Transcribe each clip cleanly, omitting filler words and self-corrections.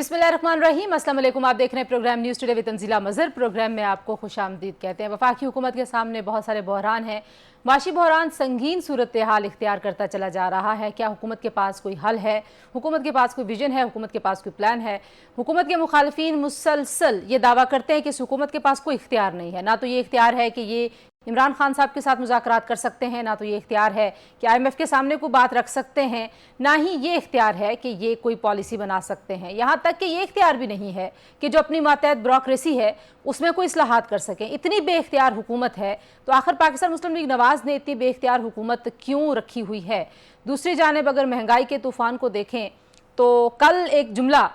बिस्मिल्लाहिर्रहमानिर्रहीम। अस्सलाम वालेकुम। आप देख रहे हैं program news today with Tanzila Mazhar. Program में आपको खुशामदीद कहते हैं। वफाकी हुकूमत के सामने बहुत सारे बहरान हैं। माशी बहरान संगीन सूरत हाल इख्तियार करता चला जा रहा है। क्या हुकूमत के पास कोई हल है? हुकूमत के पास कोई विजन है? हुकूमत के पास कोई प्लान है? हुकूमत के मुखालफिन मुसलसल ये दावा करते हैं कि इस हुकूमत के पास कोई इख्तियार नहीं है। ना तो ये इख्तियार है कि ये इमरान खान साहब के साथ मुज़ाकरात कर सकते हैं, ना तो ये इख्तियार है कि IMF के सामने कोई बात रख सकते हैं, ना ही ये इख्तियार है कि ये कोई पॉलिसी बना सकते हैं। यहाँ तक कि ये इख्तियार भी नहीं है कि जो अपनी मातहत ब्यूरोक्रेसी है उसमें कोई इस्लाहात कर सकें। इतनी बेइख्तियार हुकूमत है तो आखिर पाकिस्तान मुस्लिम लीग नवाज़ ने इतनी बेइख्तियार हुकूमत क्यों रखी हुई है? दूसरी जानिब अगर महंगाई के तूफ़ान को देखें तो कल एक जुमला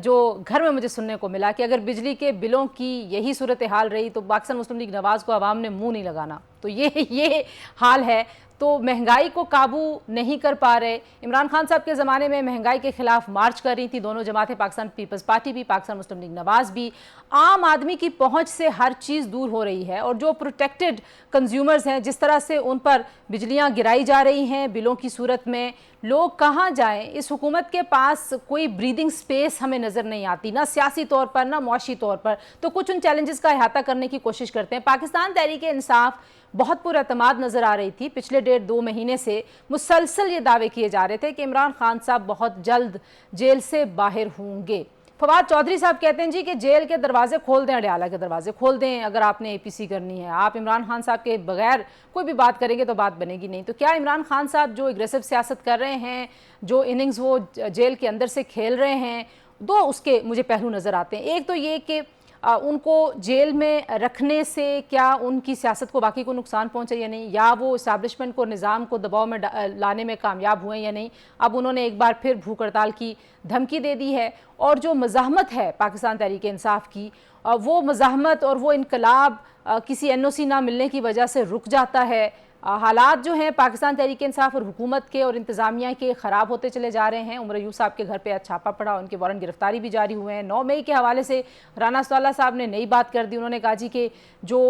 जो घर में मुझे सुनने को मिला कि अगर बिजली के बिलों की यही सूरत हाल रही तो पाकिस्तान मुस्लिम लीग नवाज़ को आवाम ने मुंह नहीं लगाना। तो ये हाल है। तो महंगाई को काबू नहीं कर पा रहे। इमरान खान साहब के ज़माने में महंगाई के खिलाफ मार्च कर रही थी दोनों जमातें, पाकिस्तान पीपल्स पार्टी भी, पाकिस्तान मुस्लिम लीग नवाज़ भी। आम आदमी की पहुंच से हर चीज़ दूर हो रही है और जो प्रोटेक्टेड कंज्यूमर्स हैं, जिस तरह से उन पर बिजलियां गिराई जा रही हैं बिलों की सूरत में, लोग कहाँ जाएं? इस हुकूमत के पास कोई ब्रीदिंग स्पेस हमें नज़र नहीं आती, ना सियासी तौर पर ना मुआशी तौर पर। तो कुछ उन चैलेंजेस का अहाता करने की कोशिश करते हैं। पाकिस्तान तहरीक इंसाफ बहुत पुरअतमाद नज़र आ रही थी। पिछले 1.5-2 महीने से मुसलसल ये दावे किए जा रहे थे कि इमरान खान साहब बहुत जल्द जेल से बाहर होंगे। फवाद चौधरी साहब कहते हैं जी कि जेल के दरवाजे खोल दें, अडयाला के दरवाजे खोल दें अगर आपने APC करनी है। आप इमरान खान साहब के बगैर कोई भी बात करेंगे तो बात बनेगी नहीं। तो क्या इमरान खान साहब जो एग्रेसिव सियासत कर रहे हैं, जो इनिंग्स वो जेल के अंदर से खेल रहे हैं, दो उसके मुझे पहलू नज़र आते हैं। एक तो ये कि उनको जेल में रखने से क्या उनकी सियासत को बाकी को नुकसान पहुंचा या नहीं, या वो इस्टेब्लिशमेंट को, निज़ाम को दबाव में लाने में कामयाब हुए या नहीं। अब उन्होंने एक बार फिर भूख हड़ताल की धमकी दे दी है। और जो मज़ाहमत है पाकिस्तान तहरीक इंसाफ की, वो मज़ाहमत और वो इनकलाब किसी NOC ना मिलने की वजह से रुक जाता है। हालात जो हैं पाकिस्तान तहरीक इंसाफ और हुकूमत के और इंतज़ामिया के ख़राब होते चले जा रहे हैं। उमर अयूब साहब के घर पे आज छापा पड़ा, उनके वारंट गिरफ्तारी भी जारी हुए हैं। 9 मई के हवाले से राना सौला साहब ने नई बात कर दी। उन्होंने कहा जी कि जो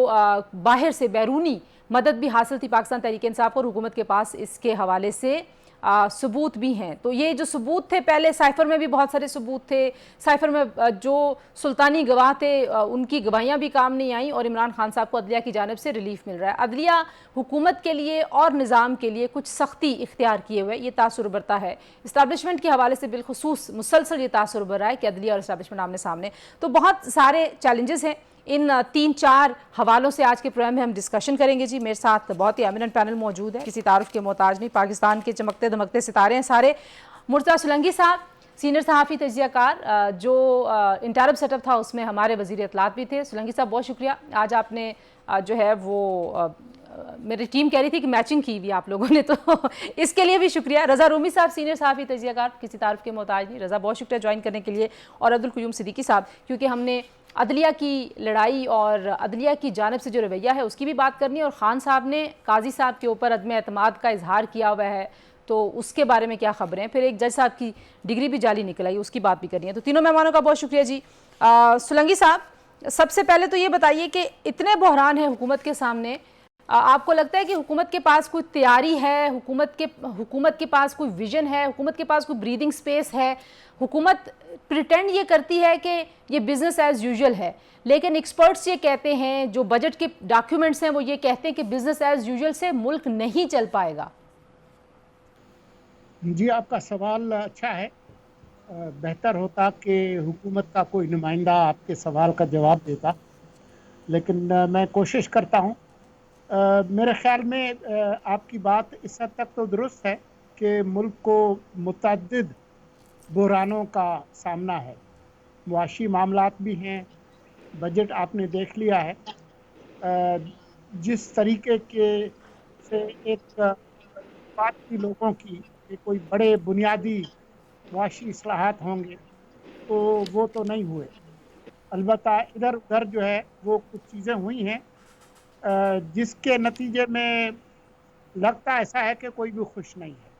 बाहर से बैरूनी मदद भी हासिल थी पाकिस्तान तहरीक इंसाफ और हुकूमत के पास, इसके हवाले से सबूत भी हैं। तो ये जो सबूत थे, पहले साइफर में भी बहुत सारे सबूत थे। साइफर में जो सुल्तानी गवाह थे उनकी गवाहियाँ भी काम नहीं आई और इमरान खान साहब को अदलिया की जानिब से रिलीफ मिल रहा है। अदलिया हुकूमत के लिए और निज़ाम के लिए कुछ सख्ती इख्तियार किए हुए ये तासुर बरता है। इस्टेब्लिशमेंट के हवाले से बिलखुसूस मुसलसल ये तासुर बर रहा है कि अदलिया और इस्टेब्लिशमेंट आमने सामने। तो बहुत सारे चैलेंजेस हैं। इन 3-4 हवालों से आज के प्रोग्राम में हम डिस्कशन करेंगे जी। मेरे साथ बहुत ही एमिनेंट पैनल मौजूद है, किसी तारुफ के मोहताज नहीं, पाकिस्तान के चमकते धमकते सितारे हैं सारे। मुर्तज़ा सुलंगी साहब, सीनियर सहाफ़ी तजियाकार, जो इंटरब सेटअप था उसमें हमारे वज़ीर इत्तलात भी थे। सुलंगी साहब बहुत शुक्रिया, आज आपने जो है वो मेरी टीम कह रही थी कि मैचिंग की हुई आप लोगों ने, तो इसके लिए भी शुक्रिया। रज़ा रूमी साहब, सीनियर सहाफ़ी तजियाकार, किसी तारुफ के मोहताज नहीं। रज़ा बहुत शुक्रिया ज्वाइन करने के लिए। और अब्दुल क़य्यूम सिद्दीकी साहब, क्योंकि हमने अदलिया की लड़ाई और अदलिया की जानिब से जो रवैया है उसकी भी बात करनी है, और ख़ान साहब ने काजी साहब के ऊपर अदम एतमाद का इजहार किया हुआ है तो उसके बारे में क्या खबरें हैं। फिर एक जज साहब की डिग्री भी जाली निकल आई, उसकी बात भी करनी है। तो तीनों मेहमानों का बहुत शुक्रिया जी। सुलंगी साहब, सबसे पहले तो ये बताइए कि इतने बहरान हैं हुकूमत के सामने, आपको लगता है कि हुकूमत के पास कोई तैयारी है, हुकूमत के पास कोई विजन है, हुकूमत के पास कोई ब्रीदिंग स्पेस है? हुकूमत प्रिटेंड ये करती है कि ये बिज़नेस एज यूजुअल है, लेकिन एक्सपर्ट्स ये कहते हैं, जो बजट के डॉक्यूमेंट्स हैं वो ये कहते हैं कि बिज़नेस एज यूजुअल से मुल्क नहीं चल पाएगा। जी, आपका सवाल अच्छा है। बेहतर होता कि हुकूमत का कोई नुमाइंदा आपके सवाल का जवाब देता, लेकिन मैं कोशिश करता हूँ। मेरे ख्याल में आपकी बात इस हद तक तो दुरुस्त है कि मुल्क को मुतअद्दिद बहरानों का सामना है। मुआशी मामलात भी हैं, बजट आपने देख लिया है। जिस तरीके के से एक बात की लोगों की कि कोई बड़े बुनियादी मुआशी इस्लाहात होंगे, तो वो तो नहीं हुए। अलबत्ता इधर उधर जो है वो कुछ चीज़ें हुई हैं जिसके नतीजे में लगता ऐसा है कि कोई भी खुश नहीं है।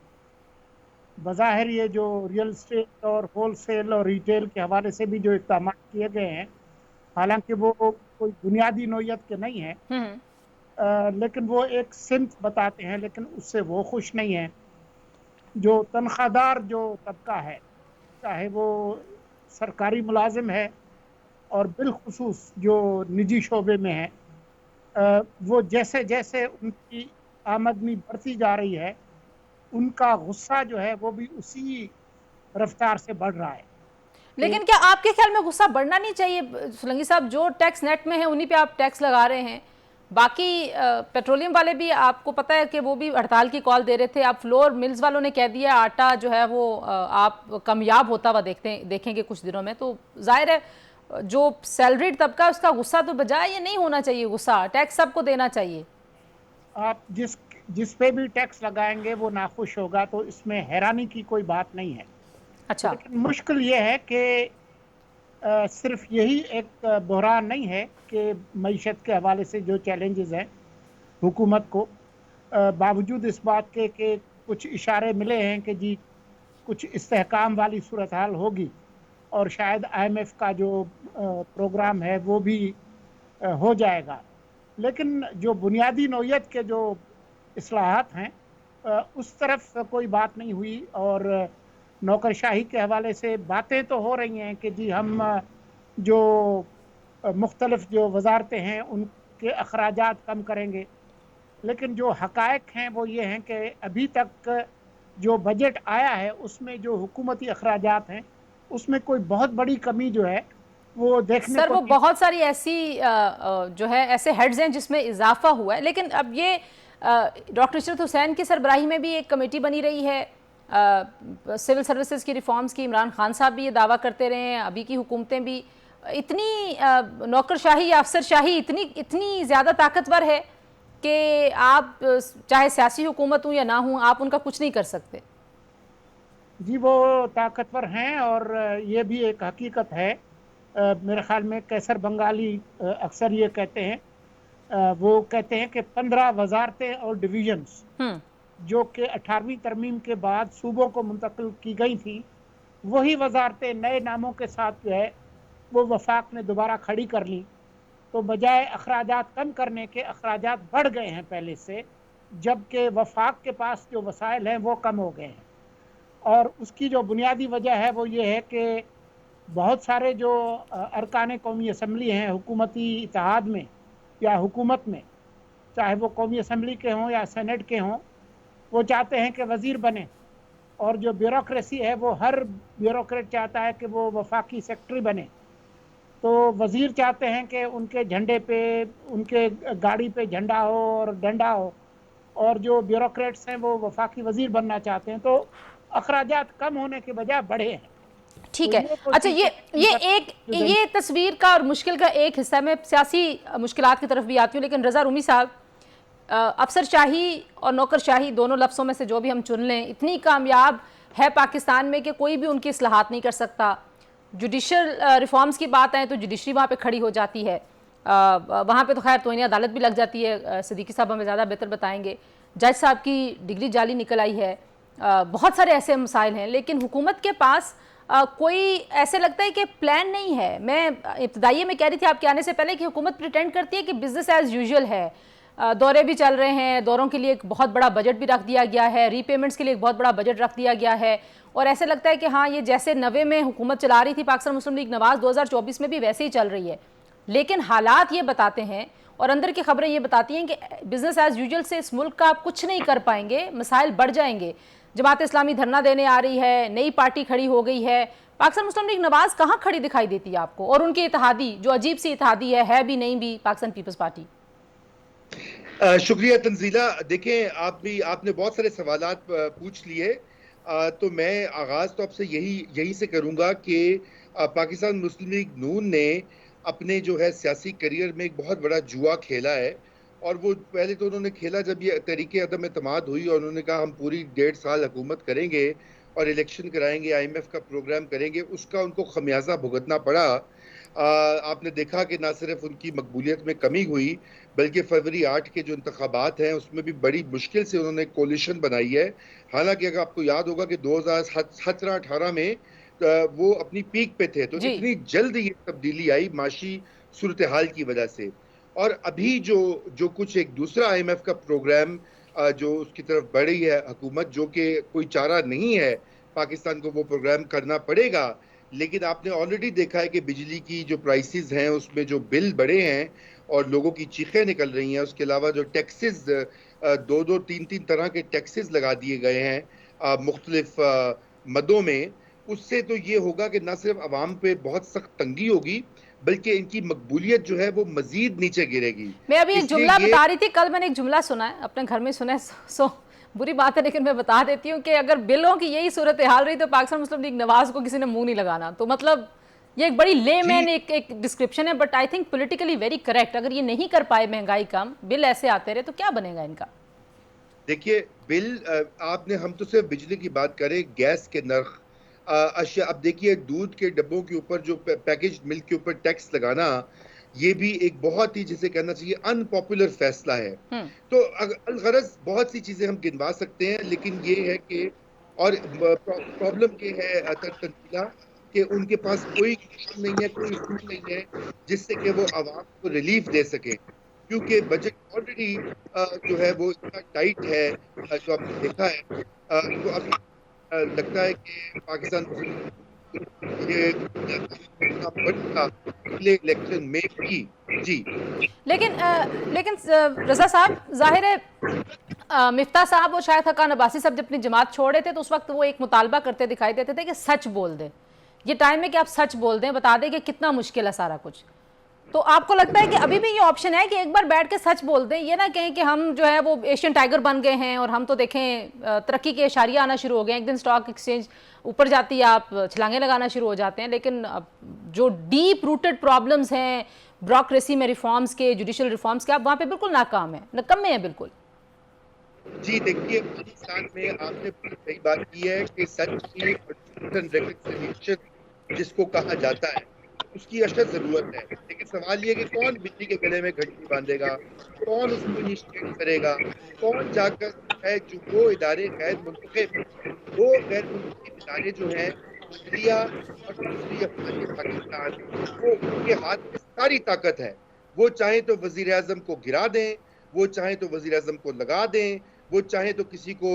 बज़ाहिर ये जो रियल एस्टेट और होलसेल और रिटेल के हवाले से भी जो इक़दाम किए गए हैं, हालांकि वो कोई बुनियादी नौइयत के नहीं है, लेकिन वो एक सिम्त बताते हैं, लेकिन उससे वो खुश नहीं है। जो तनख्वाहदार जो तबका है, चाहे वो सरकारी मुलाजिम है और बिलखुसूस जो निजी शोबे में है, वो जैसे जैसे उनकी आमदनी बढ़ती जा रही है, उनका गुस्सा जो है वो भी उसी रफ्तार से बढ़ रहा है। लेकिन क्या आपके ख्याल में गुस्सा बढ़ना नहीं चाहिए सोलंकी साहब? जो टैक्स नेट में है उन्हीं पे आप टैक्स लगा रहे हैं, बाकी पेट्रोलियम वाले भी आपको पता है कि वो भी हड़ताल की कॉल दे रहे थे। आप फ्लोर मिल्स वालों ने कह दिया आटा जो है वो आप कामयाब होता हुआ देखेंगे कुछ दिनों में। तो जाहिर है जो सैलरीड तबका उसका गुस्सा तो बजाय ये नहीं होना चाहिए, गुस्सा टैक्स सबको देना चाहिए। आप जिस पे भी टैक्स लगाएंगे वो नाखुश होगा, तो इसमें हैरानी की कोई बात नहीं है। अच्छा, लेकिन मुश्किल ये है कि सिर्फ यही एक बहरान नहीं है कि मईशत के हवाले से जो चैलेंजेस हैं हुकूमत को, बावजूद इस बात के कि कुछ इशारे मिले हैं कि जी कुछ इस्तेहकाम वाली सूरत हाल होगी और शायद IMF का जो प्रोग्राम है वो भी हो जाएगा, लेकिन जो बुनियादी नौयत के जो इस्लाहात हैं उस तरफ कोई बात नहीं हुई। और नौकरशाही के हवाले से बातें तो हो रही हैं कि जी हम जो मुख्तलिफ जो वजारतें हैं उनके अखराजात कम करेंगे, लेकिन जो हकायक हैं वो ये हैं कि अभी तक जो बजट आया है उसमें जो हुकूमती अखराजात हैं उसमें कोई बहुत बड़ी कमी जो है वो देखने सर को वो बहुत सारी ऐसी जो है ऐसे हेड्स हैं जिसमें इजाफा हुआ है। लेकिन अब ये डॉक्टर इशरत हुसैन की सरबराही में भी एक कमेटी बनी रही है सिविल सर्विसेज की रिफॉर्म्स की। इमरान खान साहब भी ये दावा करते रहे हैं, अभी की हुकूमतें भी। इतनी नौकरशाही या अफसरशाही इतनी ज़्यादा ताकतवर है कि आप चाहे सियासी हुकूमत हूँ या ना हूँ, आप उनका कुछ नहीं कर सकते। जी वो ताकतवर हैं और ये भी एक हकीकत है। मेरे ख्याल में कैसर बंगाली अक्सर ये कहते हैं, वो कहते हैं कि 15 वजारतें और डिवीजन्स जो कि 18वीं तरमीम के बाद सूबों को मुंतकिल की गई थी, वही वजारतें नए नामों के साथ जो है वो वफाक ने दोबारा खड़ी कर ली। तो बजाय अखराजात कम करने के अखराजात बढ़ गए हैं पहले से, जबकि वफाक के पास जो वसाइल हैं वो कम हो गए हैं। और उसकी जो बुनियादी वजह है वो ये है कि बहुत सारे जो अरकान कौमी असम्बली हैं हुकूमती इत्तेहाद में या हुकूमत में, चाहे वो कौमी असम्बली के हों या सेनेट के हों, वो चाहते हैं कि वज़ीर बने। और जो ब्यूरोक्रेसी है वो हर ब्यूरोक्रेट चाहता है कि वो वफाकी सेक्रेटरी बने। तो वज़ीर चाहते हैं कि उनके झंडे पे, उनके गाड़ी पे झंडा हो और डंडा हो, और जो ब्यूरोक्रेट्स हैं वो वफाकी वज़ीर बनना चाहते हैं। तो अखराजात कम होने के बजाय बढ़े हैं। ठीक तो है। अच्छा, ये तस्वीर का और मुश्किल का एक हिस्सा में सियासी मुश्किलात की तरफ भी आती हूँ, लेकिन रज़ा रूमी साहब, अफसरशाही और नौकरशाही दोनों लफ्ज़ों में से जो भी हम चुन लें, इतनी कामयाब है पाकिस्तान में कि कोई भी उनकी इस्लाहात नहीं कर सकता। जुडिशल रिफॉर्म्स की बात आए तो जुडिशरी वहाँ पे खड़ी हो जाती है, वहाँ पे तो खैर तोइनी अदालत भी लग जाती है। सिद्दीकी साहब हमें ज़्यादा बेहतर बताएंगे। जज साहब की डिग्री जाली निकल आई है, बहुत सारे ऐसे मसाइल हैं, लेकिन हुकूमत के पास कोई ऐसे लगता है कि प्लान नहीं है। मैं इब्तदाइये में कह रही थी आपके आने से पहले कि हुकूमत प्रिटेंड करती है कि बिजनेस एज यूजुअल है, दौरे भी चल रहे हैं, दौरों के लिए एक बहुत बड़ा बजट भी रख दिया गया है, रीपेमेंट्स के लिए एक बहुत बड़ा बजट रख दिया गया है, और ऐसे लगता है कि हाँ ये जैसे 90 में हुकूमत चला रही थी पाकिस्तान मुस्लिम लीग नवाज, 2024 में भी वैसे ही चल रही है। लेकिन हालात ये बताते हैं और अंदर की खबरें ये बताती हैं कि बिजनेस एज यूजुअल से इस मुल्क का आप कुछ नहीं कर पाएंगे, मसाइल बढ़ जाएंगे। जमात इस्लामी धरना देने आ रही है, नई पार्टी खड़ी हो गई है। पाकिस्तान मुस्लिम लीग नवाज कहाँ खड़ी दिखाई देती है आपको, और उनकी इत्तेहादी जो अजीब सी इत्तेहादी है भी नहीं भी पाकिस्तान पीपल्स पार्टी? शुक्रिया तंजीला। देखें, आपने बहुत सारे सवालात पूछ लिए, तो मैं आगाज तो आपसे यही से करूंगा कि पाकिस्तान मुस्लिम लीग नून ने अपने जो है सियासी करियर में एक बहुत बड़ा जुआ खेला है। और वो पहले तो उन्होंने खेला जब ये तरीके अदम एतमाद हुई और उन्होंने कहा हम पूरी 1.5 साल हुकूमत करेंगे और इलेक्शन कराएंगे, IMF का प्रोग्राम करेंगे, उसका उनको खमियाजा भुगतना पड़ा। आपने देखा कि ना सिर्फ उनकी मकबूलियत में कमी हुई, बल्कि फरवरी 8 के जो इंतखाबात हैं उसमें भी बड़ी मुश्किल से उन्होंने कोलिशन बनाई है। हालांकि अगर आपको याद होगा कि 2017-18 में वो अपनी पीक पे थे, तो इतनी जल्द ये तब्दीली आई माशी सूरत हाल की वजह से। और अभी जो कुछ एक दूसरा IMF का प्रोग्राम जो उसकी तरफ बढ़ी है हुकूमत, जो कि कोई चारा नहीं है, पाकिस्तान को वो प्रोग्राम करना पड़ेगा, लेकिन आपने ऑलरेडी देखा है कि बिजली की जो प्राइसेस हैं उसमें जो बिल बढ़े हैं और लोगों की चीखें निकल रही हैं। उसके अलावा जो टैक्सेस, दो दो तीन तीन तरह के टैक्सेस लगा दिए गए हैं मुख्तलिफ मदों में, उससे तो ये होगा कि न सिर्फ अवाम पे बहुत सख्त तंगी होगी बल्कि इनकी मकबूलियत जो है वो मजीद नीचे गिरेगी। मैं अभी एक इसलिए जुमला ये बता रही थी, कल मैंने एक जुमला सुना है, अपने घर में सुना है, सो बुरी बात है लेकिन मैं बता देती हूँ कि अगर बिलों की यही सूरत हाल रही तो पाकिस्तान मुस्लिम लीग नवाज को किसी ने मुंह नहीं लगाना। तो मतलब ये एक बड़ी लेमैन एक डिस्क्रिप्शन है, but I think politically very correct. अगर ये नहीं कर पाए महंगाई कम, बिल ऐसे आते रहे तो क्या बनेगा इनका? देखिए बिल, आपने, हम तो सिर्फ बिजली की बात करें, गैस के नर्ख, अशिया, अब देखिए दूध के डब्बों के ऊपर जो पैकेज मिल्क के ऊपर टैक्स लगाना, ये भी एक बहुत ही, जिसे कहना चाहिए, अनपॉपुलर फैसला है। तो अलगरज बहुत सी चीजें हम गिनवा सकते हैं, लेकिन ये है कि, और प्रॉब्लम ये है तंजीला कि उनके पास कोई काम नहीं है, कोई इशू नहीं है जिससे कि वो आवाम को रिलीफ दे सके, क्योंकि बजट ऑलरेडी जो है वो इतना टाइट है, जो आपने देखा है। तो अब लगता है कि पाकिस्तान ये बढ़ेगा अगले इलेक्शन में भी। जी लेकिन रजा साहब, जाहिर है मिफ्ता साहब और शायद हकान अब्बासी साहब जब अपनी जमात छोड़े थे तो उस वक्त वो एक मुतालबा करते दिखाई देते थे कि सच बोल दें। ये टाइम है कि आप सच बोल दें, बता दें कि कितना मुश्किल है सारा कुछ। तो आपको लगता है कि अभी भी ये ऑप्शन है कि एक बार बैठ के सच बोल दें, ये ना कहें कि हम जो है वो एशियन टाइगर बन गए हैं और हम तो देखें तरक्की के इशारियाँ आना शुरू हो गए हैं, एक दिन स्टॉक एक्सचेंज ऊपर जाती है आप छलांगे लगाना शुरू हो जाते हैं, लेकिन जो डीप रूटेड प्रॉब्लम्स हैं ब्यूरोक्रेसी में रिफॉर्म्स के, जुडिशल रिफॉर्म्स के, आप वहाँ पे बिल्कुल नाकाम है, नकम्मे हैं बिल्कुल। जी देखिए, पाकिस्तान में आपने सही बात की है कि सच की रिकन्सिलिएशन जिसको कहा जाता है उसकी अशद जरूरत है, लेकिन सवाल ये कि कौन बिजली के गले में घंटी बांधेगा, कौन उसको इनिशिएट करेगा, कौन जाकर है जो वो इदारे गैर मुंतखब, वो गैर मुंतखब इदारे जो हैं अदलिया और दूसरी अफवाज पाकिस्तान, वो उनके हाथ में सारी ताकत है। वो चाहे तो वजीर आजम को गिरा दें, वो चाहे तो वजीर आजम को लगा दें, वो चाहे तो किसी को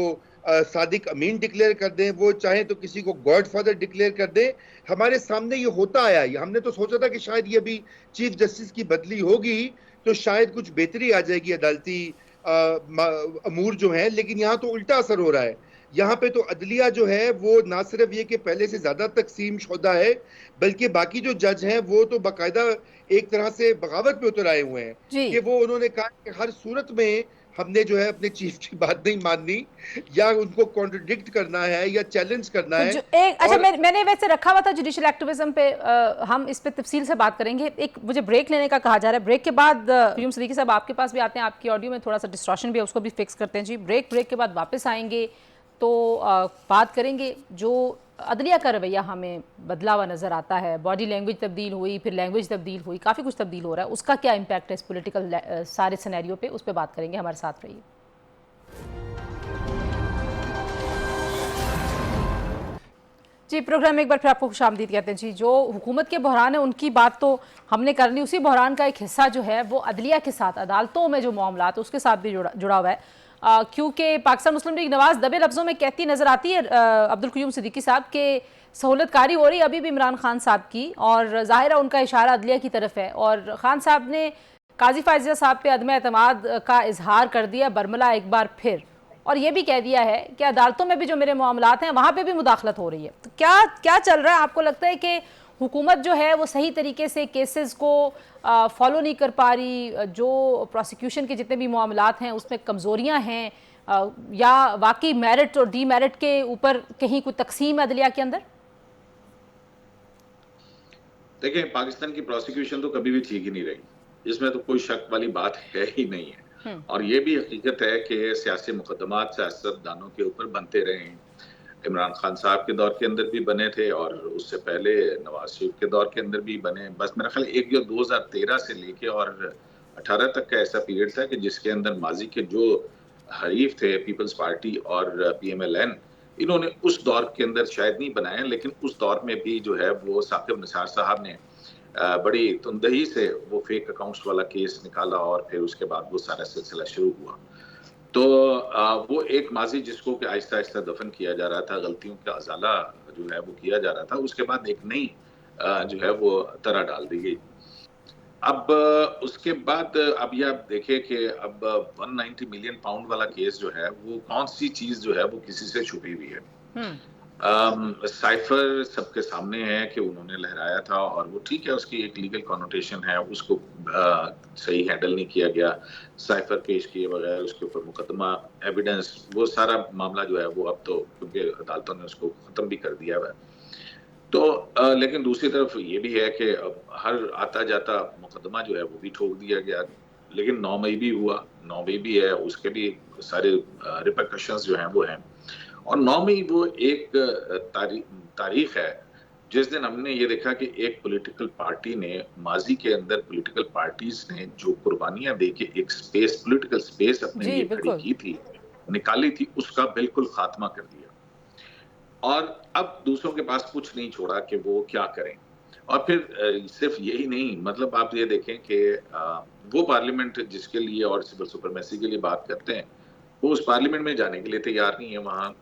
सादिक अमीन डिक्लेयर कर दें, वो चाहे तो किसी को गॉडफादर डिक्लेयर कर दें। हमारे सामने ये होता आया। हमने तो सोचा था कि शायद ये भी चीफ जस्टिस की बदली होगी तो शायद कुछ बेहतरी आ जाएगी अदालती अमूर जो है, लेकिन यहाँ तो उल्टा असर हो रहा है। यहाँ पे तो अदलिया जो है वो ना सिर्फ ये कि पहले से ज्यादा तकसीम शुदा है, बल्कि बाकी जो जज हैं वो तो बाकायदा एक तरह से बगावत पे उतर आए हुए हैं कि वो उन्होंने कहा कि हर सूरत में हमने जो है अपने चीफ की बात नहीं माननी, या उनको कॉन्ट्रडिक्ट करना है या चैलेंज करना है। अच्छा, मैंने वैसे रखा हुआ था जुडिशल एक्टिविज्म पे, हम इस पे तफसील से बात करेंगे। एक मुझे ब्रेक लेने का कहा जा रहा है, ब्रेक के बाद क़य्यूम सिद्दीकी साहब आपके पास भी आते हैं, आपकी ऑडियो में थोड़ा सा डिस्टॉर्शन भी है, उसको भी फिक्स करते हैं जी। ब्रेक के बाद वापस आएंगे तो बात करेंगे जो अदलिया का रवैया हमें बदला हुआ नज़र आता है, बॉडी लैंग्वेज तब्दील हुई, फिर लैंग्वेज तब्दील हुई, काफ़ी कुछ तब्दील हो रहा है, उसका क्या इम्पैक्ट है इस पॉलिटिकल सारे सिनेरियो पे, उस पर बात करेंगे। हमारे साथ रहिए। जी, प्रोग्राम में एक बार फिर आपको खुशामदीद कहते हैं जी। जो हुकूमत के बहरान है उनकी बात तो हमने कर ली, उसी बहरान का एक हिस्सा जो है वो अदलिया के साथ, अदालतों में जो मामला है उसके साथ भी जुड़ा हुआ है। क्योंकि पाकिस्तान मुस्लिम लीग नवाज दबे लफ्ज़ों में कहती नज़र आती है अब्दुल क़य्यूम सिद्दीकी साहब के सहूलतकारी हो रही अभी भी इमरान खान साहब की, और ज़ाहिर है उनका इशारा अदलिया की तरफ है। और खान साहब ने काजी फायज़िया साहब पे अदम एतमाद का इजहार कर दिया बरमला एक बार फिर, और ये भी कह दिया है कि अदालतों में भी जो मेरे मामलात हैं वहाँ पे भी मुदाखलत हो रही है। तो क्या चल रहा है? आपको लगता है कि हुकूमत जो है वो सही तरीके से केसेस को फॉलो नहीं कर पा रही, जो प्रोसिक्यूशन के जितने भी मामलात हैं उसमें कमज़ोरियाँ हैं, या वाकई मेरिट और डीमेरिट के ऊपर कहीं कोई तकसीम है अदलिया के अंदर? देखिए, पाकिस्तान की प्रोसिक्यूशन तो कभी भी ठीक ही नहीं रही, इसमें तो कोई शक वाली बात है ही नहीं है। और ये भी हकीकत है कि सियासी मुकदमात सियासतदानों के ऊपर बनते रहे हैं। इमरान खान साहब के दौर के अंदर भी बने थे और उससे पहले नवाज शरीफ के दौर के अंदर भी बने। बस मेरा ख्याल एक जो 2013 से लेके और 18 तक का ऐसा पीरियड था कि जिसके अंदर माजी के जो हरीफ थे पीपल्स पार्टी और PMLN, इन्होंने उस दौर के अंदर शायद नहीं बनाए, लेकिन उस दौर में भी जो है वो साकिब निसार साहब ने बड़ी तुंदही से वो फेक अकाउंट्स वाला केस निकाला और फिर उसके बाद वो सारा सिलसिला शुरू हुआ। तो वो एक माजी जिसको कि आहिस्ता आहिस्ता दफन किया जा रहा था, गलतियों का अजाला जो है वो किया जा रहा था, उसके बाद एक नई जो है वो तरह डाल दी गई। अब उसके बाद अब ये आप देखें कि अब 190 मिलियन पाउंड वाला केस जो है वो कौन सी चीज जो है वो किसी से छुपी हुई है। साइफर सबके सामने है कि उन्होंने लहराया था और वो ठीक है, उसकी एक लीगल कॉनोटेशन है, उसको सही हैंडल नहीं किया गया, साइफर पेश किए बगैर उसके ऊपर मुकदमा, एविडेंस, वो सारा मामला जो है वो अब तो क्योंकि अदालतों ने उसको खत्म भी कर दिया है। तो लेकिन दूसरी तरफ ये भी है कि अब हर आता जाता मुकदमा जो है वो भी ठोक दिया गया। लेकिन 9 मई भी हुआ, 9 मई भी है, उसके भी सारे रिपरकशंस जो हैं वो हैं। और 9 मई वो एक तारीख है जिस दिन हमने ये देखा कि एक पॉलिटिकल पार्टी ने माजी के अंदर पॉलिटिकल पार्टीज ने जो कुर्बानियां दे के एक स्पेस, पॉलिटिकल स्पेस अपने लिए खड़ी की थी, निकाली थी, उसका बिल्कुल खात्मा कर दिया। और अब दूसरों के पास कुछ नहीं छोड़ा कि वो क्या करें। और फिर सिर्फ यही नहीं, मतलब आप ये देखें कि वो पार्लियामेंट जिसके लिए और सिविल सुपरमेसी के लिए बात करते हैं, वो उस पार्लियामेंट में जाने के लिए तैयार नहीं है। वहाँ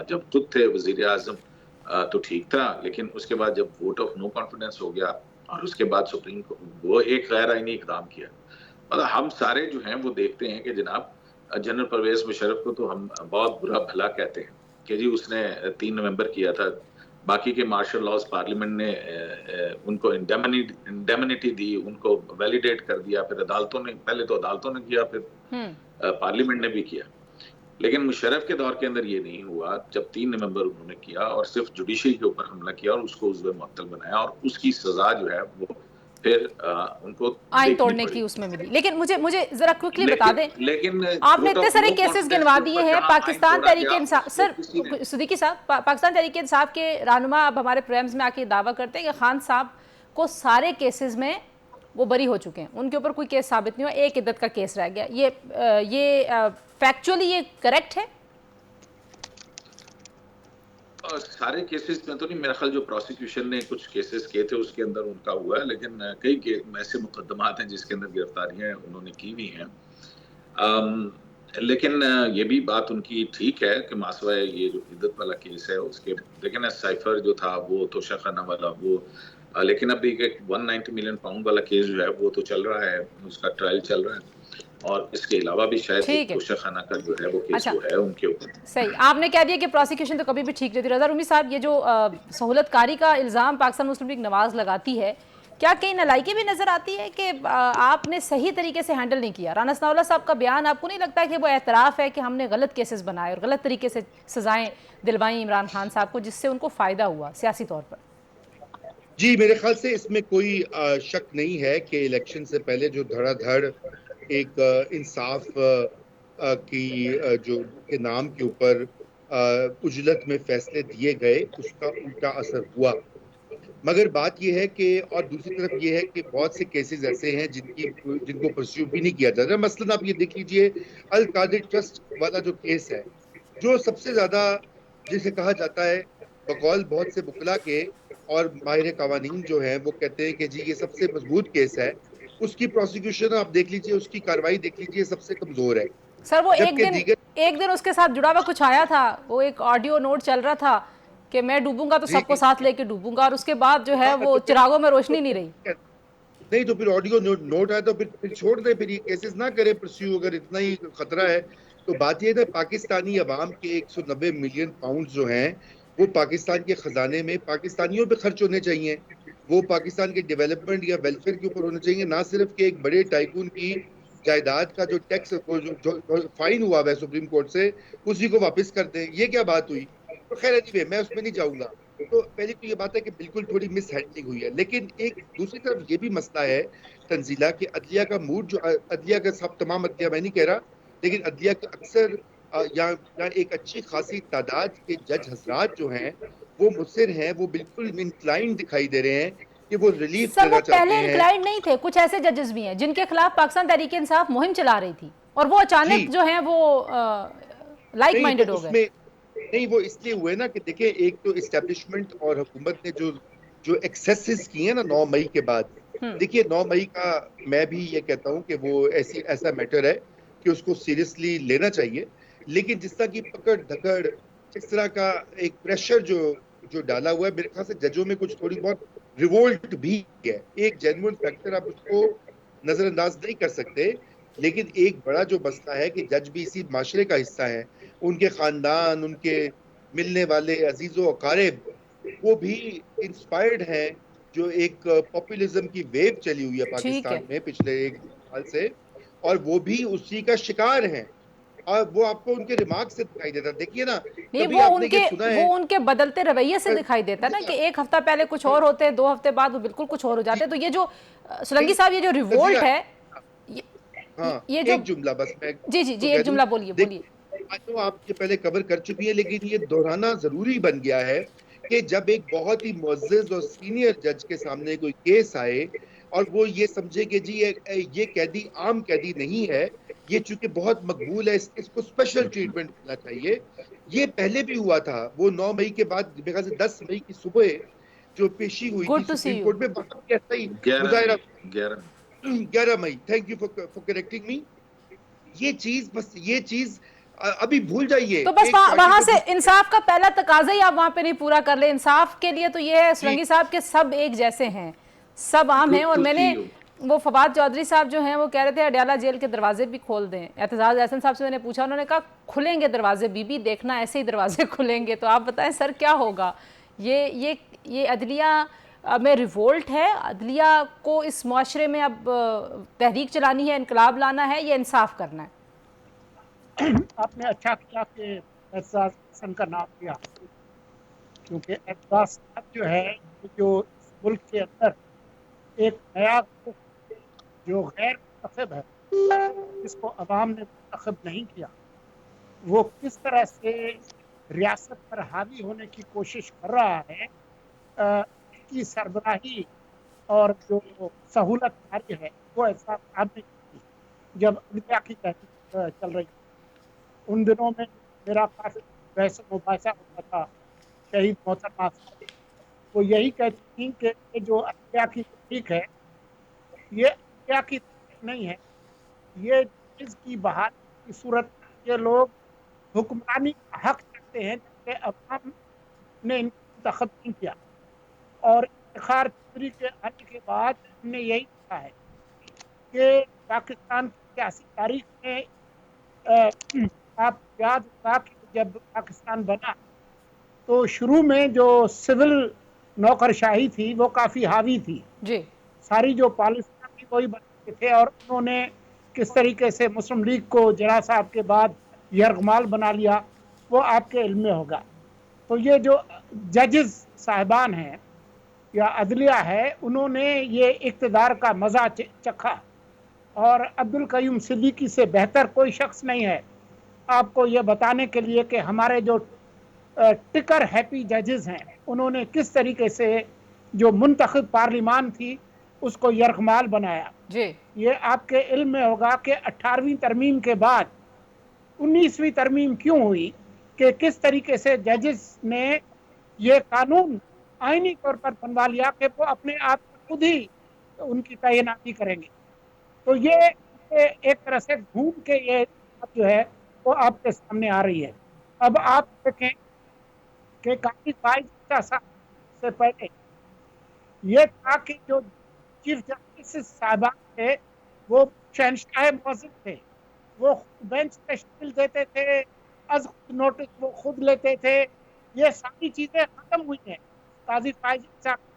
जब खुद थे वजीर आजम तो ठीक था, लेकिन उसके बाद जब वोट ऑफ नो कॉन्फिडेंस हो गया और उसके बाद सुप्रीम कोर्ट वो एक गैर आईनी इकदाम किया। मतलब हम सारे जो हैं वो देखते हैं कि जनाब जनरल परवेज मुशर्रफ को तो हम बहुत बुरा भला कहते हैं कि जी उसने 3 नवंबर किया था, बाकी के मार्शल लॉज पार्लियामेंट ने उनको इंडेमनिटी दी, उनको वैलिडेट कर दिया, फिर अदालतों ने, पहले तो अदालतों ने किया, फिर पार्लियामेंट ने भी किया। लेकिन मुशर्रफ के दौर के अंदर ये नहीं हुआ। जब 3 नवंबर उन्होंने किया और सिर्फ जुडिशरी के ऊपर हमला किया और उसको उज़्व मुअत्तल बनाया और उसकी सजा जो है वो फिर उनको आइन तोड़ने की उसमें मिली। लेकिन मुझे जरा क्विकली बता दें, लेकिन आपने इतने सारे केसेस गिनवा दिए हैं। पाकिस्तान तहरीके इंसाफ, सर सिद्दीकी साहब, पाकिस्तान तहरीके इंसाफ के रहनुमा अब हमारे प्रोग्राम्स में आके दावा करते हैं कि खान साहब को सारे केसेस में वो बरी हो चुके हैं, उनके ऊपर कोई केस साबित नहीं हुआ, एक इद्दत का केस रह गया। ये फैक्चुअली ये करेक्ट है? सारे केसेस में तो नहीं, मेरा ख्याल जो प्रोसिक्यूशन ने कुछ केसेस किए थे उसके अंदर उनका हुआ है, लेकिन कई ऐसे मुकदमात हैं जिसके अंदर गिरफ्तारियां उन्होंने की हुई हैं। लेकिन ये भी बात उनकी ठीक है कि मासवा ये जो इद्दत वाला केस है उसके, लेकिन साइफर जो था वो तो शाखाना वाला वो, लेकिन अभी एक 190 मिलियन पाउंड वाला केस जो है वो तो चल रहा है, उसका ट्रायल चल रहा है। और इसके अलावा भी शायद तोशाखाना का जो है वो केस जो है उनके ऊपर। सही, आपने कह दिया कि प्रोसिक्यूशन तो कभी भी ठीक रहती। रज़ा रूमी साहब, ये जो सहूलतकारी का इल्ज़ाम पाकिस्तान मुस्लिम लीग नवाज लगाती है, क्या कहीं नलायकी भी नजर आती है कि आपने सही तरीके से हैंडल नहीं किया? राना सनाउल्लाह साहब का बयान आपको नहीं लगता है कि वो एतराफ़ है कि हमने गलत केसेस बनाए और गलत तरीके से सजाएं दिलवाई इमरान खान साहब को, जिससे उनको फ़ायदा हुआ सियासी तौर पर? जी, मेरे ख्याल से इसमें कोई शक नहीं है कि इलेक्शन से पहले जो धड़ाधड़ एक इंसाफ की जो के नाम के ऊपर उजलत में फैसले दिए गए, उसका उल्टा असर हुआ। मगर बात यह है कि, और दूसरी तरफ ये है कि बहुत से केसेस ऐसे हैं जिनको परस्यू भी नहीं किया जा रहा। मसलन आप ये देख लीजिए अल कादिर ट्रस्ट वाला जो केस है, जो सबसे ज्यादा जिसे कहा जाता है बकौल बहुत से बुकला के और माहिर कवानीन जो हैं वो कहते हैं कि जी ये सबसे मजबूत केस है, उसकी प्रोसिक्यूशन आप देख लीजिए, उसकी कार्रवाई देख लीजिए, सबसे कमजोर है। सर वो एक दिन उसके साथ जुड़ा हुआ कुछ आया था, वो एक ऑडियो नोट चल रहा था कि मैं डूबूंगा तो सबको साथ लेके डूबूंगा, और उसके बाद जो है वो चिरागों में रोशनी नहीं रही। नहीं तो फिर ऑडियो नोट है तो फिर छोड़ दे, फिर ये केसेस ना करे परस्यू, अगर इतना ही खतरा है। तो बात ये है पाकिस्तानी अवाम के 190 मिलियन पाउंड जो हैं वो पाकिस्तान के खजाने में पाकिस्तानियों पे खर्च होने चाहिए, वो पाकिस्तान के डेवलपमेंट या वेलफेयर के ऊपर होने चाहिए, ना सिर्फ कि एक बड़े टाइकून की जायदाद का जो टैक्स जो फाइन हुआ है सुप्रीम कोर्ट से उसी को वापस कर दें। ये क्या बात हुई? तो खैर अजीब, मैं उसमें नहीं जाऊंगा। तो पहली तो ये बात है कि बिल्कुल थोड़ी मिस हैंडलिंग हुई है। लेकिन एक दूसरी तरफ ये भी मसला है तंजीला कि अदलिया का मूड, जो अदलिया का सब तमाम अदलिया मैं नहीं कह रहा, लेकिन अदलिया के अक्सर या एक अच्छी खासी तादाद के जज हजरात जो हैं वो मुसर हैं, वो बिल्कुल इंक्लाइंड दिखाई दे रहे हैं कि वो रिलीफ देना चाहते हैं। पहले इंक्लाइंड नहीं थे, कुछ ऐसे जजेस भी हैं जिनके खिलाफ पाकिस्तान तहरीक इंसाफ मुहिम चला रही थी और वो अचानक जो है वो लाइक माइंडेड हो गए। नहीं, वो इसलिए हुए ना कि देखिए, एक तो एस्टेब्लिशमेंट और हुकूमत ने जो एक्सेसेस किए ना 9 मई के बाद, देखिए 9 मई का मैं भी ये कहता हूँ कि वो ऐसा मैटर है कि उसको सीरियसली लेना चाहिए, लेकिन जिस तरह की पकड़ धकड़, इस तरह का एक प्रेशर जो जो डाला हुआ है, मेरे ख्याल से जजों में कुछ थोड़ी बहुत रिवोल्ट भी है। एक जेन्युइन फैक्टर, आप उसको नजरअंदाज नहीं कर सकते, लेकिन एक बड़ा जो मसला है कि जज भी इसी माशरे का हिस्सा है, उनके खानदान, उनके मिलने वाले अजीजों अकारिब, वो भी इंस्पायर्ड हैं, जो एक पॉपुलिज्म की वेव चली हुई है ठीक है। पाकिस्तान में पिछले एक साल से, और वो भी उसी का शिकार हैं। और वो आपको उनके रिमार्क से दिखाई देता है। देखिए ना, नहीं, कभी वो आपने ये सुना है, वो उनके बदलते रवैये से दिखाई देता है ना, कि एक हफ्ता पहले कुछ और होते हैं, 2 हफ्ते बाद वो बिल्कुल कुछ और हो जाते हैं। तो ये जो सोलंकी साहब, ये जो रिवोल्ट है, ये, हाँ, ये जो एक जुमला बस मैं जी, तो एक कह जुमला दूं। बोलिए। आज तो आप ये पहले कवर कर चुकी है, लेकिन ये दोहराना जरूरी बन गया है कि जब एक बहुत ही मुअज़्ज़ज़ और सीनियर जज के सामने कोई केस आए और वो ये समझे कि जी ये कैदी आम कैदी नहीं है, ये चूंकि बहुत मकबूल है, इसको स्पेशल ट्रीटमेंट मिलना चाहिए। ये पहले भी हुआ था, वो 9 मई के बाद मेरे ख्याल से 10 मई की सुबह जो पेशी हुई थी good to see supreme you. Court में, वहां भी ऐसा ही मुजाहिरा 11 मई। Thank you for correcting me. ये चीज, बस ये चीज अभी भूल जाइए। तो बस एक वहां पार्टी से को इंसाफ का पहला तकाजा ही आप वहां पे नहीं पूरा कर ले। इंसाफ के लिए तो ये है सोलंकी साहब के सब एक जैसे हैं, सब आम हैं। और मैंने वो फवाद चौधरी साहब जो हैं वो कह रहे थे अडयाला जेल के दरवाजे भी खोल दें। एतजाज एहसन साहब से मैंने पूछा, उन्होंने कहा खुलेंगे दरवाजे बीबी, देखना ऐसे ही दरवाजे खुलेंगे। तो आप बताएं सर, क्या होगा? ये अदलिया में रिवोल्ट है, अदलिया को इस मुआशरे में अब तहरीक चलानी है, इनकलाब लाना है, या इंसाफ करना है? आपने अच्छा किया कि एतजाज हसन का नाम लिया, क्योंकि एतजाज साहब जो है, जो इस मुल्क के अंदर एक नया जो गैर मुंतखब है, जिसको अवाम ने मुंतखब नहीं किया, वो किस तरह से रियासत पर हावी होने की कोशिश कर रहा है, इसकी सरबराही और जो सहूलत कार्य है वो ऐसा साहब ने की जब अदलिया की तहरीक चल रही। उन दिनों में मेरा काफी बहस मुबाहिसा होता था शहीद मोहतरमा साहब, वो यही कहती थी कि ये जो अदलिया की तहरीक है, ये अदलिया की तहरीक नहीं है, ये इसकी बहाली की सूरत ये लोग हुक्मरानी का हक चाहते हैं, जबकि अवाम ने इनको इंतखब नहीं किया। और इफ्तिखार चौधरी के आने के बाद हमने यही कहा है कि पाकिस्तान की सियासी तारीख में आप याद होगा कि जब पाकिस्तान बना तो शुरू में जो सिविल नौकरशाही थी वो काफ़ी हावी थी जी। सारी जो पॉलिसियां थी वही बनाते थे, और उन्होंने किस तरीके से मुस्लिम लीग को जरा साहब के बाद यरगमाल बना लिया वो आपके इल्म में होगा। तो ये जो जजेस साहिबान हैं या अदलिया है, उन्होंने ये इक़्तिदार का मज़ा चखा, और अब्दुल कयूम सिद्दीकी से बेहतर कोई शख्स नहीं है आपको ये बताने के लिए कि हमारे जो टिकर हैप्पी जजेस हैं, उन्होंने किस तरीके से जो मुंतखब पार्लिमान थी उसको यरगमाल बनाया। जी। ये आपके इल्म में होगा कि 18वीं तरमीम के बाद 19वीं तरमीम क्यों हुई, कि किस तरीके से जजेस ने ये कानून आईनी तौर पर बनवा लिया कि वो अपने आप खुद ही उनकी तैनाती करेंगे। तो ये एक तरह से घूम के ये बात जो है वो आपके सामने आ रही है। अब आप देखें कि काफी से पहले ये था कि जो चीफ जस्टिस साहबान थे वो शहंशाह मुअज़्ज़ज़ थे, वो बेंच तश्कील देते थे, अज़ खुद नोटिस वो खुद लेते थे। ये सारी चीजें खत्म हुई हैं। काजी फाइज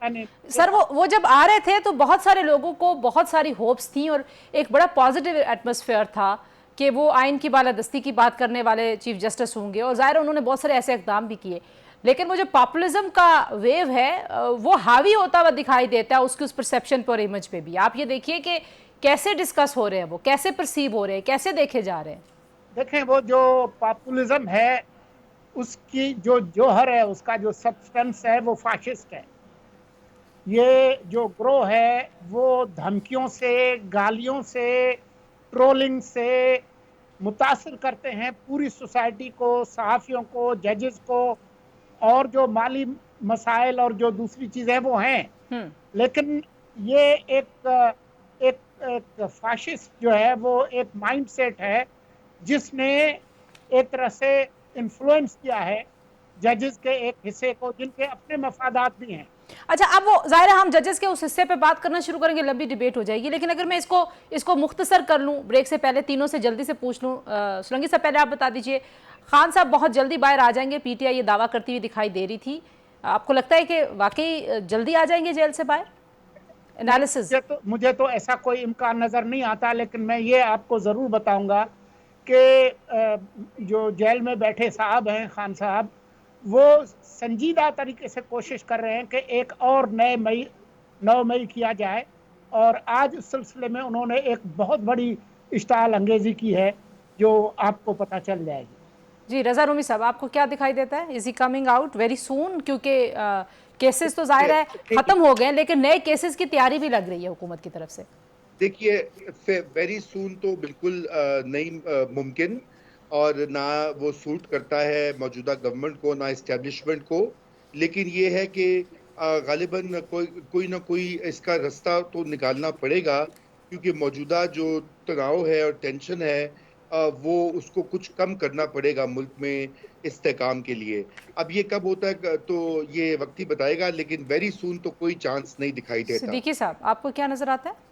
ने सर वो जब आ रहे थे तो बहुत सारे लोगों को बहुत सारी होप्स थी और एक बड़ा पॉजिटिव एटमॉस्फेयर था कि वो आइन की बालादस्ती की बात करने वाले चीफ जस्टिस होंगे, और ज़ाहिर उन्होंने बहुत सारे ऐसे इक़दाम भी किए। लेकिन वो जो पॉपुलिज्म का वेव है वो हावी होता हुआ दिखाई देता है उसकी उस परसेप्शन पर, इमेज पे भी। आप ये देखिए कि कैसे डिस्कस हो रहे हैं, वो कैसे परसीव हो रहे हैं, कैसे देखे जा रहे हैं। देखें, वो जो पॉपुलिज्म है उसकी जो जौहर है, उसका जो सब्सटेंस है वो फाशिस्ट है। ये जो ग्रोह है वो धमकियों से, गालियों से, ट्रोलिंग से मुतासिर करते हैं पूरी सोसाइटी को, सहाफ़ियों को, जजेस को, और जो माली मसाइल और जो दूसरी चीज़ें वो हैं। लेकिन ये एक फाशिस्ट जो है वो एक माइंड सेट है जिसने एक तरह से इन्फ्लुएंस किया है जजेस के एक हिस्से को, जिनके अपने मफादात भी हैं। अच्छा, अब वो जाहिर है हम जजेस के उस हिस्से पे बात करना शुरू करेंगे, लंबी डिबेट हो जाएगी, लेकिन अगर मैं इसको मुख्तसर कर लूँ ब्रेक से पहले, तीनों से जल्दी से पूछ लूँ। सोलंकी साहब, पहले आप बता दीजिए, खान साहब बहुत जल्दी बाहर आ जाएंगे, पीटीआई ये दावा करती हुई दिखाई दे रही थी, आपको लगता है कि वाकई जल्दी आ जाएंगे जेल से बाहर? एनालिसिस। मुझे तो ऐसा कोई इम्कान नजर नहीं आता, लेकिन मैं ये आपको जरूर बताऊंगा कि जो जेल में बैठे साहब हैं, खान साहब, वो संजीदा तरीके से कोशिश कर रहे हैं कि एक और 9 मई किया जाए, और आज इस सिलसिले में उन्होंने एक बहुत बड़ी इश्ताल अंगेजी की है जो आपको पता चल जाएगी। जी, रजा रूमी साहब, आपको क्या दिखाई देता है? Is he coming out very soon? क्योंकि केसेस तो जाहिर है खत्म हो गए, लेकिन नए केसेस की तैयारी भी लग रही है हुकूमत की तरफ से। देखिए, वेरी सून तो बिल्कुल नहीं मुमकिन, और ना वो सूट करता है मौजूदा गवर्नमेंट को, ना इस्टेब्लिशमेंट को। लेकिन ये है कि गालिबन कोई ना कोई इसका रास्ता तो निकालना पड़ेगा, क्योंकि मौजूदा जो तनाव है और टेंशन है वो उसको कुछ कम करना पड़ेगा मुल्क में इस्तेकाम के लिए। अब ये कब होता है तो ये वक्त ही बताएगा, लेकिन वेरी सून तो कोई चांस नहीं दिखाई देता। सिद्दीकी साहब, आपको क्या नजर आता है?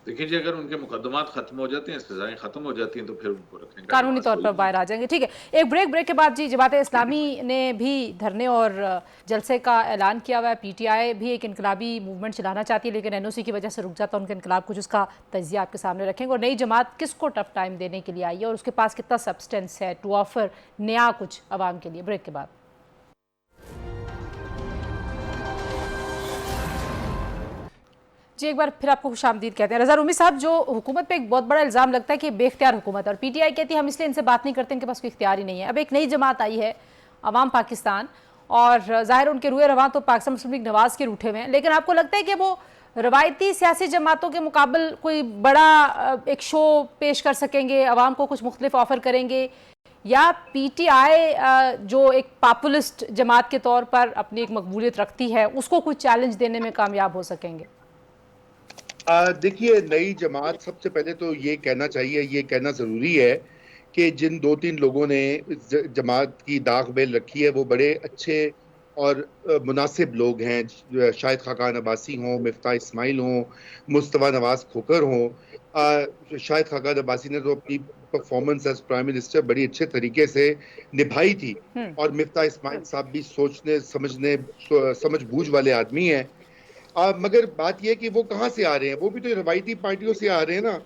देखिए जी, अगर उनके मुकदमात खत्म हो जाते हैं, सजाएं खत्म हो जाती हैं, तो फिर उनको रखने का कानूनी तौर पर बाहर आ जाएंगे। ठीक है, एक ब्रेक के बाद जी, जमात इस्लामी ने भी धरने और जलसे का ऐलान किया हुआ है। पीटीआई भी एक इनकलाबी मूवमेंट चलाना चाहती है, लेकिन एनओसी की वजह से रुक जाता है उनका इनकलाब। कुछ उसका तजिया आपके सामने रखेंगे, और नई जमात किसको टफ टाइम देने के लिए आई है और उसके पास कितना सब्सटेंस है टू ऑफर नया कुछ आवाम के लिए। ब्रेक के बाद जी, एक बार फिर आपको खुशामदीद कहते हैं। रजा रूमी साहब, जो हुकूमत पे एक बहुत बड़ा इल्ज़ाम लगता है कि बेख्तियार हुकूमत है, और पीटीआई कहती है हम इसलिए इनसे बात नहीं करते, इनके पास कोई इख्तियार ही नहीं है। अब एक नई जमात आई है, अवाम पाकिस्तान, और ज़ाहिर उनके रुए रवां तो पाकिस्तान मुस्लिम लीग नवाज़ के रूठे हुए हैं, लेकिन आपको लगता है कि वो रवायती सियासी जमातों के मुकाबले कोई बड़ा एक शो पेश कर सकेंगे, अवाम को कुछ मुख्तलिफ ऑफ़र करेंगे, या पीटीआई जो एक पॉपुलिस्ट जमात के तौर पर अपनी एक मकबूलियत रखती है उसको कुछ चैलेंज देने में कामयाब हो सकेंगे? देखिए, नई जमात, सबसे पहले तो ये कहना चाहिए, ये कहना ज़रूरी है कि जिन 2-3 लोगों ने जमात की दाग बेल रखी है वो बड़े अच्छे और मुनासिब लोग हैं। शाहिद खाकान अब्बासी हों, मिफ्ताह इस्माइल हों, मुस्तफ़ा नवाज खोखर हों। शाहिद खाकान अब्बासी ने तो अपनी परफॉर्मेंस एज प्राइम मिनिस्टर बड़ी अच्छे तरीके से निभाई थी, और मिफ्ताह इस्माइल साहब भी सोचने समझने समझ बूझ वाले आदमी हैं। मगर बात यह कि वो कहाँ से आ रहे हैं, वो भी तो रवायती पार्टियों से आ रहे हैं ना।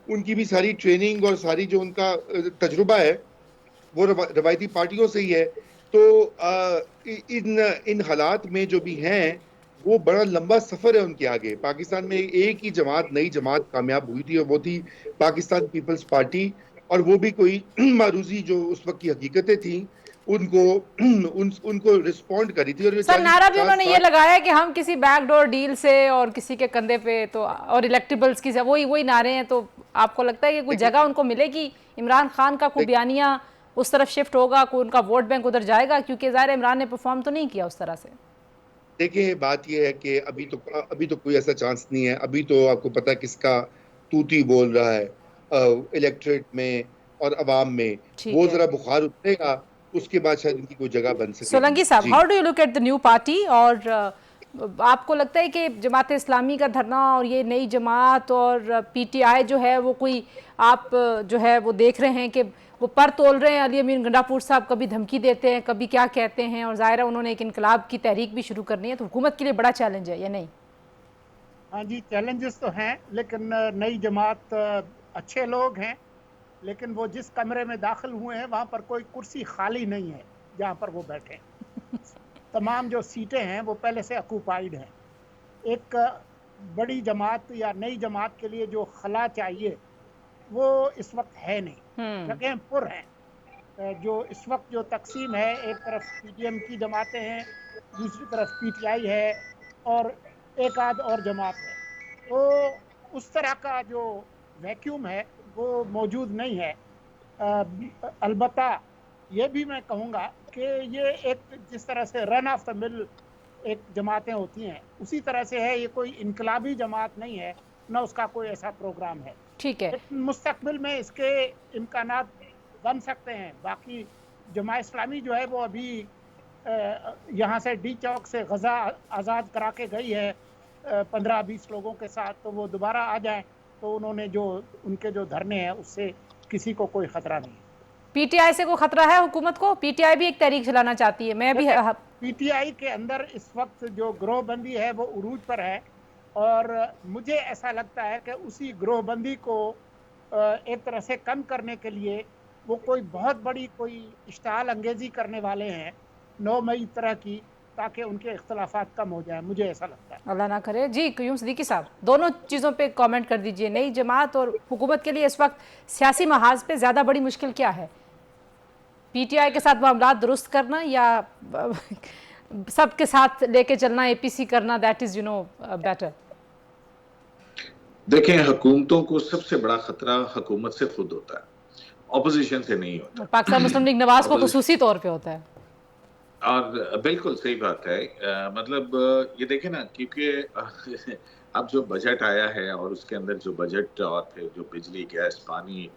उनकी भी सारी ट्रेनिंग और सारी जो उनका तजुर्बा है वो रवायती पार्टियों से ही है। तो इन हालात में जो भी हैं, वो बड़ा लंबा सफर है उनके आगे। पाकिस्तान में एक ही जमात, नई जमात कामयाब हुई थी, और वो थी पाकिस्तान पीपल्स पार्टी, और वो भी कोई मारूजी जो उस वक्त की हकीकतें थी उनको रिस्पॉन्ड करी थी। और सर, नारा भी उन्होंने ये लगाया कि हम किसी बैकडोर डील से और किसी के कंधे पे तो और इलेक्टेबल्स की वही नारे हैं। तो आपको लगता है कि कुछ जगह उनको मिलेगी, इमरान खान का कोई बयानिया उस तरफ शिफ्ट होगा, कोई उनका वोट बैंक उधर जाएगा? क्योंकि ज़ाहिर इमरान ने परफॉर्म तो नहीं किया उस तरह से। देखिए, बात यह है कि अभी तो कोई ऐसा चांस नहीं है। अभी तो आपको पता है किसका तूती बोल रहा है इलेक्ट्रेट में और अवाम में। वो जरा बुखार उतरेगा, उसके बाद शायद इनकी कोई जगह बन सके। सोलंकी साहब, how do you look at the new party? और आपको लगता है कि जमात इस्लामी का धरना और ये नई जमात और पीटीआई जो है वो कोई आप जो है वो देख रहे हैं कि वो पर तोल रहे हैं? अली अमीन गंडापुर साहब कभी धमकी देते हैं, कभी क्या कहते हैं, और ज़ाहिर है उन्होंने एक इनकलाब की तहरीक भी शुरू करनी है, तो हुकूमत के लिए बड़ा चैलेंज है या नहीं? हाँ जी, चैलेंजेस तो हैं, लेकिन नई जमात अच्छे लोग हैं, लेकिन वो जिस कमरे में दाखिल हुए हैं वहाँ पर कोई कुर्सी खाली नहीं है जहाँ पर वो बैठे हैं। तमाम जो सीटें हैं वो पहले से ऑक्यूपाइड हैं। एक बड़ी जमात या नई जमात के लिए जो खला चाहिए वो इस वक्त है नहीं, जगह पुर हैं। जो इस वक्त जो तकसीम है, एक तरफ पीटीएम की जमातें हैं, दूसरी तरफ पीटीआई है, और एक आध और जमात है। तो उस तरह का जो वैक्यूम है वो मौजूद नहीं है। अलबत्ता ये भी मैं कहूँगा कि ये एक जिस तरह से रन ऑफ द मिल एक जमातें होती हैं, उसी तरह से है। ये कोई इनकलाबी जमात नहीं है, ना उसका कोई ऐसा प्रोग्राम है। ठीक है। लेकिन मुस्तकबिल में इसके इम्कानात बन सकते हैं। बाकी जमा इस्लामी जो है वो अभी यहाँ से डी चौक से गजा आज़ाद करा के गई है 15-20 लोगों के साथ, तो वो दोबारा आ जाएं तो उन्होंने जो उनके जो धरने हैं उससे किसी को कोई खतरा नहीं है। पीटीआई से कोई खतरा है हुकूमत को? पीटीआई भी एक तहरीक चलाना चाहती है। मैं भी पीटीआई के अंदर इस वक्त जो ग्रोहबंदी है वो उरूज पर है, और मुझे ऐसा लगता है कि उसी ग्रोहबंदी को एक तरह से कम करने के लिए वो कोई बहुत बड़ी कोई इश्ताल अंगेजी करने वाले हैं 9 मई तरह की, ताकि उनके इख्तलाफात कम हो जाए, मुझे ऐसा लगता है। अल्लाह ना करे। जी क्यूम सिद्दीकी साहब, दोनों चीज़ों पे कमेंट कर दीजिए। नई जमात और हुकूमत के लिए इस वक्त सियासी महाज पे ज़्यादा बड़ी मुश्किल क्या है? पीटीआई के साथ मामला दुरुस्त करना या सबके साथ लेके चलना, एपीसी करना, दैट इज़ बेटर? देखें, हुकूमतों को सबसे बड़ा खतरा हुकूमत से खुद होता है, ऑपोजिशन से नहीं होता। पाकिस्तान मुस्लिम लीग नवाज को खुसूसी तौर पे होता है। और बिल्कुल सही बात है। मतलब ये देखें ना, क्योंकि अब जो बजट आया है और उसके अंदर जो बजट और फिर जो बिजली, गैस, पानी,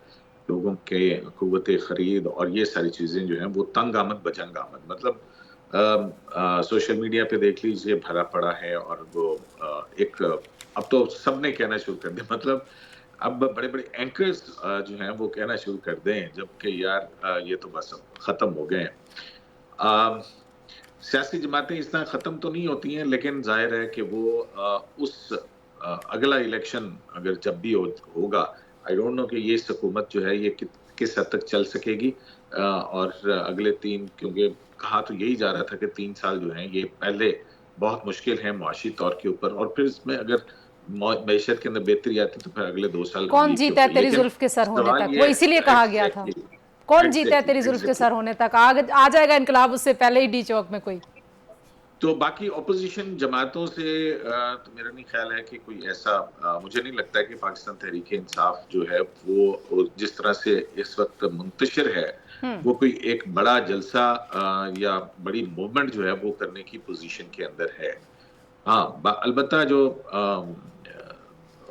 लोगों के कुव्वत खरीद और ये सारी चीज़ें जो हैं वो तंग आमद बजंग आमद, मतलब सोशल मीडिया पे देख लीजिए भरा पड़ा है। और वो एक अब तो सब ने कहना शुरू कर दिया, मतलब अब बड़े बड़े एंकर्स जो हैं वो कहना शुरू कर दें, जबकि यार ये तो बस अब ख़त्म हो गए हैं। सियासी जमातें इस तरह ख़त्म तो नहीं होती हैं, लेकिन जाहिर है कि वो उस अगला इलेक्शन अगर जब भी होगा, आई डोंट नो कि ये हुकूमत जो है ये किस हद तक चल सकेगी। और अगले 3, क्योंकि कहा तो यही जा रहा था कि 3 साल जो हैं ये पहले बहुत मुश्किल है मुआशी तौर के ऊपर, और फिर इसमें अगर मैशत के अंदर बेहतरी आती तो फिर अगले 2 साल कौन जीता है तेरी जुल्फ के सर होने तक? वो इसीलिए कहा गया था, कौन जीता है तेरी जुल्फ के सर होने तक? आ जाएगा इनकलाब उससे पहले ही डी चौक में कोई? तो बाकी ऑपोजिशन जमातों से तो मेरा नहीं ख्याल है कि कोई ऐसा, मुझे नहीं लगता है कि पाकिस्तान तहरीक इंसाफ जो है वो जिस तरह से इस वक्त मुंतशिर है वो कोई एक बड़ा जलसा या बड़ी मूवमेंट जो है वो करने की पोजीशन के अंदर है। हाँ, अलबत्ता जो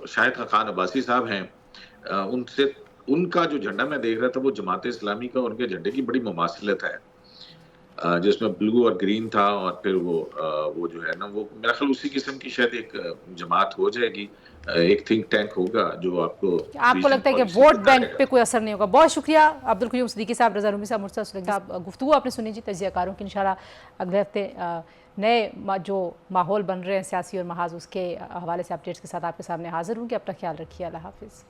शाहिद खान अब्बासी साहब हैं, उनसे उनका जो झंडा मैं देख रहा था वो जमात इस्लामी का, उनके झंडे की बड़ी मुमासिलत है, जिसमें ब्लू और ग्रीन था। और फिर वो जो है ना, वो मेरा ख्याल उसी किस्म की शायद एक जमात हो जाएगी, एक थिंक टैंक होगा जो आपको लगता है कि वोट बैंक पे कोई असर नहीं होगा? बहुत शुक्रिया अब्दुल क़य्यूम सिद्दीकी साहब, रज़ा रूमी साहब, मुर्तज़ा सुलेमान साहब। गुफ्तगू आपने सुनी जी तज्ज़ियाकारों की। इंशाल्लाह अगले हफ्ते नए जो माहौल बन रहे हैं सियासी और महाज, उसके हवाले से अपडेट्स के साथ आपके सामने हाजिर होंगे। अपना ख्याल रखिए। अल्लाह हाफिज़।